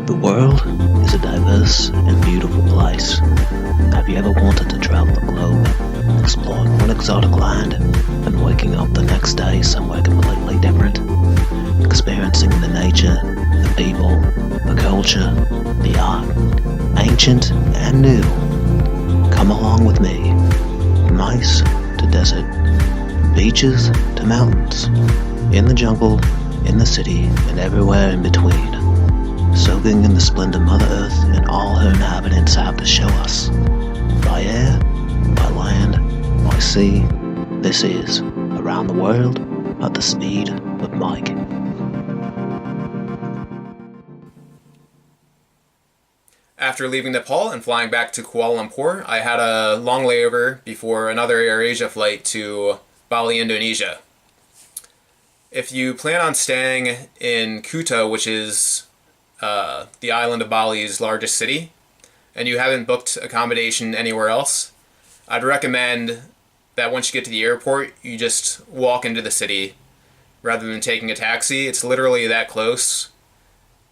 The world is a diverse and beautiful place. Have you ever wanted to travel the globe, exploring one exotic land, and waking up the next day somewhere completely different? Experiencing the nature, the people, the culture, the art, ancient and new. Come along with me. From ice to desert, beaches to mountains, in the jungle, in the city, and everywhere in between. Soaking in the splendor Mother Earth and all her inhabitants have to show us. By air, by land, by sea, this is Around the World at the Speed of Mike. After leaving Nepal and flying back to Kuala Lumpur, I had a long layover before another AirAsia flight to Bali, Indonesia. If you plan on staying in Kuta, which is the island of Bali's largest city, and you haven't booked accommodation anywhere else, I'd recommend that once you get to the airport, you just walk into the city rather than taking a taxi. It's literally that close.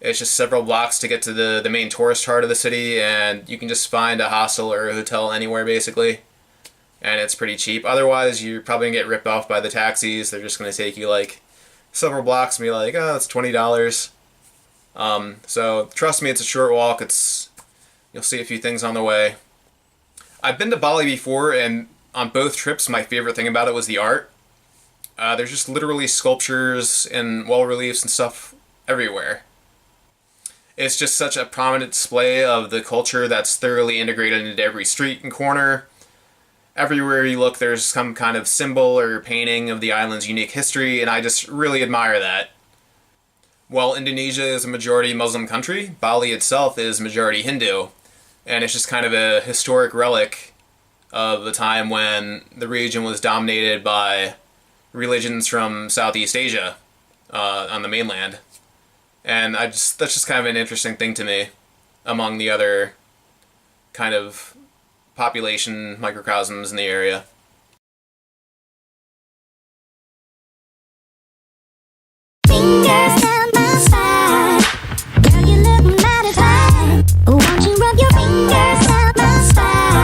It's just several blocks to get to the main tourist part of the city, and you can just find a hostel or a hotel anywhere, basically. And it's pretty cheap. Otherwise, you're probably going to get ripped off by the taxis. They're just going to take you, like, several blocks and be like, oh, it's $20. So trust me, it's a short walk. You'll see a few things on the way. I've been to Bali before, and on both trips, my favorite thing about it was the art. There's just literally sculptures and wall reliefs and stuff everywhere. It's just such a prominent display of the culture that's thoroughly integrated into every street and corner. Everywhere you look, there's some kind of symbol or painting of the island's unique history, and I just really admire that. While Indonesia is a majority Muslim country, Bali itself is majority Hindu, and it's just kind of a historic relic of the time when the region was dominated by religions from Southeast Asia on the mainland. And that's just kind of an interesting thing to me, among the other kind of population microcosms in the area. Won't you rub your fingers down my spine?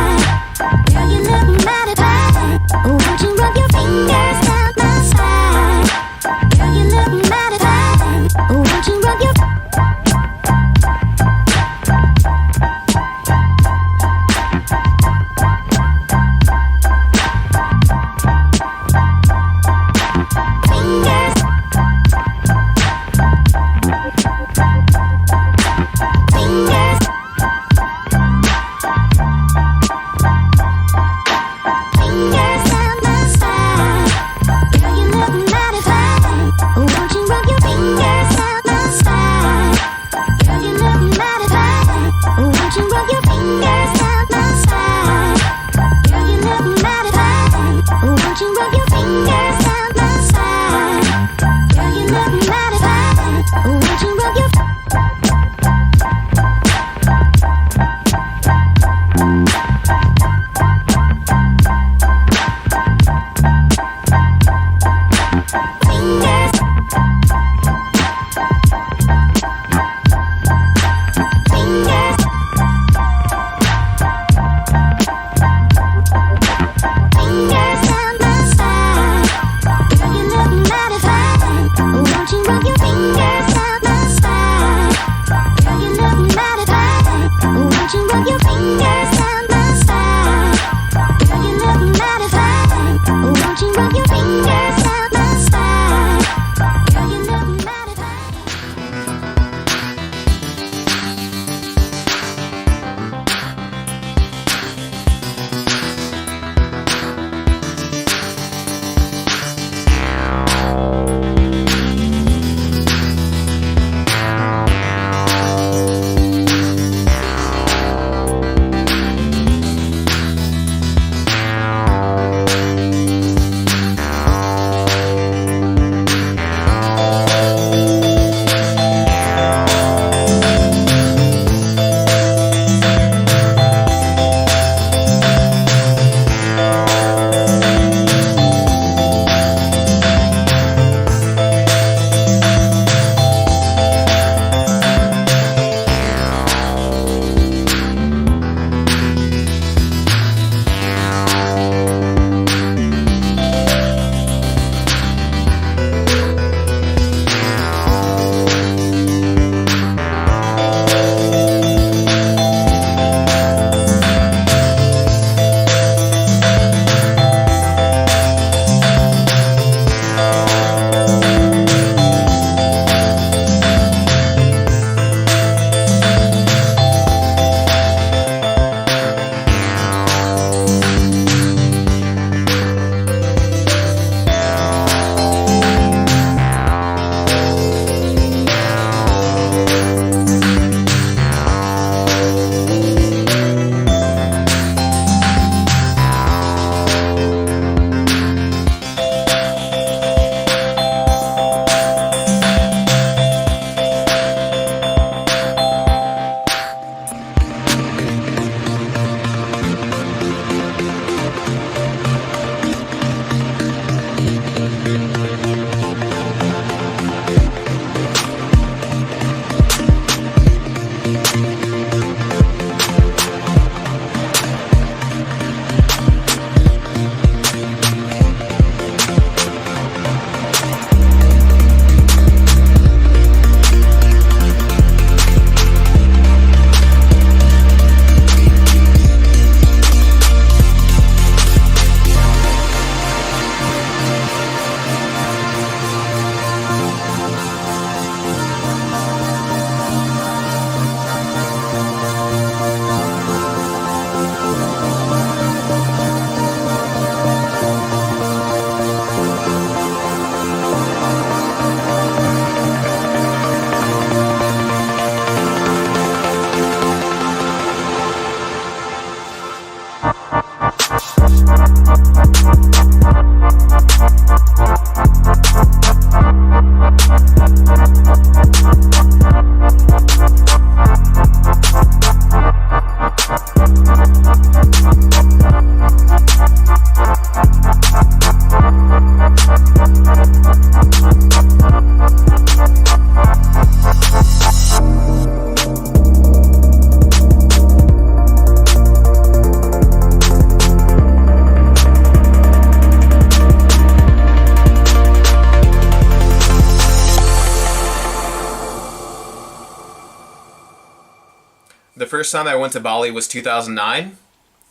The first time I went to Bali was 2009,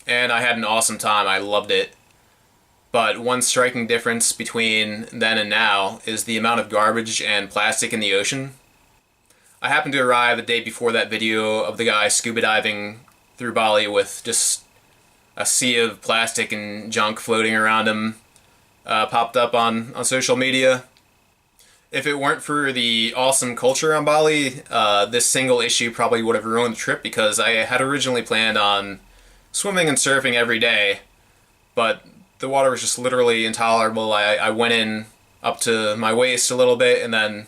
and I had an awesome time. I loved it. But one striking difference between then and now is the amount of garbage and plastic in the ocean. I happened to arrive the day before that video of the guy scuba diving through Bali with just a sea of plastic and junk floating around him popped up on social media. If it weren't for the awesome culture on Bali, this single issue probably would have ruined the trip, because I had originally planned on swimming and surfing every day, but the water was just literally intolerable. I went in up to my waist a little bit, and then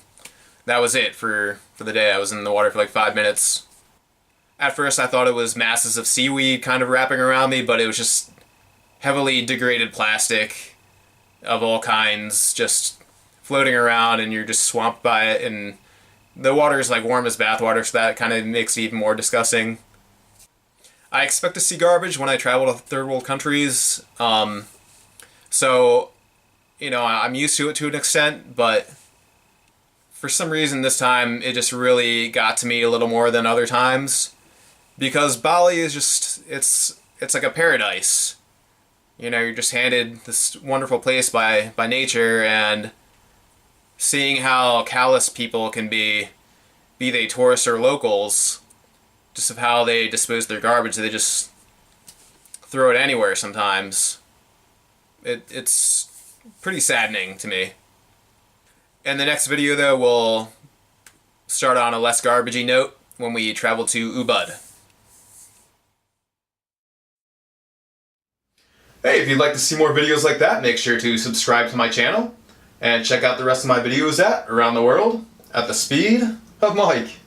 that was it for the day. I was in the water for like 5 minutes. At first I thought it was masses of seaweed kind of wrapping around me, but it was just heavily degraded plastic of all kinds just floating around, and you're just swamped by it, and the water is like warm as bathwater, so that kind of makes it even more disgusting. I expect to see garbage when I travel to third world countries, so, you know, I'm used to it to an extent, but for some reason this time it just really got to me a little more than other times, because Bali is just, it's like a paradise. You know, you're just handed this wonderful place by nature, and seeing how callous people can be they tourists or locals, just of how they dispose their garbage. They just throw it anywhere sometimes. It's pretty saddening to me. In the next video, though, we'll start on a less garbagey note when we travel to Ubud. Hey, if you'd like to see more videos like that, make sure to subscribe to my channel and check out the rest of my videos around the world at the speed of Mike.